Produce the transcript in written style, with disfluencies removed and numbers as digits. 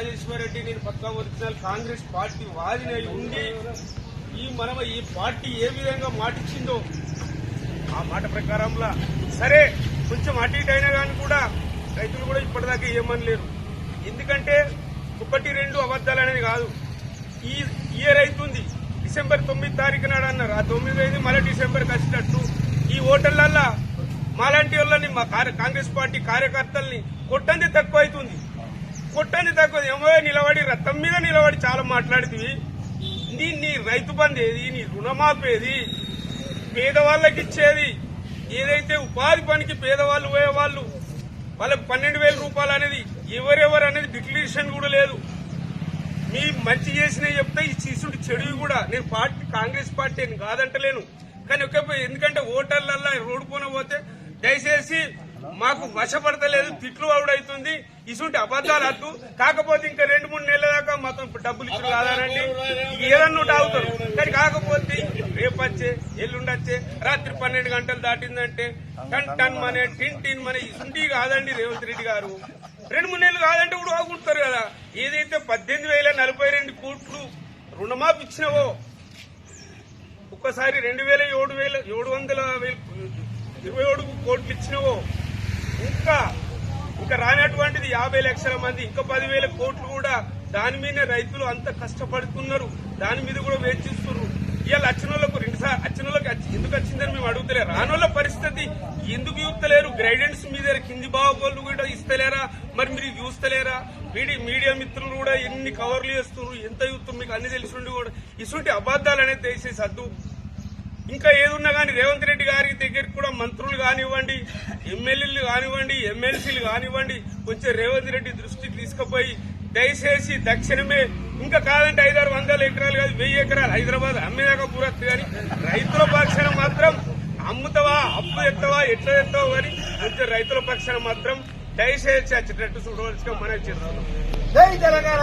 రాజేశ్వర రెడ్డి నేను పక్కా original Congress party వాదినై ఉండి ఈ పార్టీ ఏ విధంగా మాటిచ్చిందో ఆ మాట ప్రకారంలా సరే కొంచెం అటు ఇటు అయినా కానీ కూడా రైతులు కూడా ఇప్పటిదాకా ఏమనలేరు. ఎందుకంటే 1-2 అబద్దాలు అనేది కాదు. ఈ ఇయర్ అవుతుంది, డిసెంబర్ 9 తారీఖు నాడు అన్నారు. ఆ 9 అయింది, మళ్ళీ డిసెంబర్కి వచ్చినట్టు ఈ ఓటర్లల్లా మాలాంటి వాళ్ళని మా కాంగ్రెస్ పార్టీ కార్యకర్తల్ని కొట్టంది తక్కువ అవుతుంది. ఏమో నిలబడి రథం మీద నిలబడి చాలా మాట్లాడుతుంది. నీ రైతు బంధు ఏది, నీ రుణమాపేది, పేదవాళ్ళకి ఇచ్చేది ఏదైతే ఉపాధి పనికి పేదవాళ్ళు పోయేవాళ్ళు వాళ్ళకు 12,000 రూపాయలు అనేది ఎవరెవరు అనేది డిక్లరేషన్ కూడా లేదు. మీ మంచి చేసినా చెప్తే ఈ తీసుండి చెడువి కూడా నేను కాంగ్రెస్ పార్టీ అని కాదంటలేను. కానీ ఎందుకంటే ఓటర్లల్లా రోడ్డు పోన పోతే దయచేసి మాకు వశపడతలేదు, తిట్లు అవుడవుతుంది, ఇసుంటి అబద్దాలు అద్దు. కాకపోతే ఇంకా 2-3 నెలల దాకా మొత్తం డబ్బులు ఇచ్చిన కాదానండి, ఏదన్నా అవుతారు. కానీ కాకపోతే రేపచ్చే ఎల్లుండొచ్చే రాత్రి 12 గంటలు దాటిందంటే టన్ మనే టిన్ మనే ఇసుంటి కాదండి. రేవంత్ రెడ్డి గారు 2-3 నెలలు కాదంటే కూడా ఆగుంటారు కదా. ఏదైతే 18,042 కోట్లు రుణమాఫీ ఇచ్చినావో, ఒక్కసారి 2,727 కోట్లు ఇచ్చినావో, ఇంకా రానటువంటిది 50 లక్షల మంది, ఇంకా 10,000 కోట్లు కూడా దాని మీదనే రైతులు అంత కష్టపడుతున్నారు. దాని మీద కూడా వేచిస్తున్నారు. ఇవాళ వచ్చిన వాళ్ళకు 2 సార్లు వచ్చిన వాళ్ళకి ఎందుకు వచ్చిందని మేము అడుగుతలేరు. రానోళ్ళ పరిస్థితి ఎందుకు చూస్తలేరు? గైడెన్స్ మీద కింది బాగోళ్ళు కూడా ఇస్తలేరా? మరి మీరు చూస్తలేరా? మీడియా మిత్రులు కూడా ఎన్ని కవర్లు చేస్తున్నారు, ఎంత చూస్తున్నారు, మీకు అన్ని తెలిసి ఉండి కూడా ఇటువంటి అబద్దాలు అనేది దయచేసి వద్దు. ఇంకా ఏదున్నా కానీ రేవంత్ రెడ్డి గారి దగ్గరికి కూడా మంత్రులు కానివ్వండి, ఎమ్మెల్యేలు కానివ్వండి, ఎమ్మెల్సీలు కానివ్వండి, కొంచెం రేవంత్ రెడ్డి దృష్టికి తీసుకుపోయి దయచేసి తక్షణమే ఇంకా కాదంటే 500-600 ఎకరాలు కాదు 1000 ఎకరాలు హైదరాబాద్ అమ్మేదాకా పూరత్తు. కానీ రైతుల పక్షాన మాత్రం అమ్ముతావా, అప్పు ఎత్తావా, ఎట్లా ఎత్తావా కానీ కొంచెం రైతుల పక్షాన మాత్రం దయచేసి వచ్చేటట్టు చూడవలసిగా మనం చేస్తున్నాం. జై తెలంగాణ.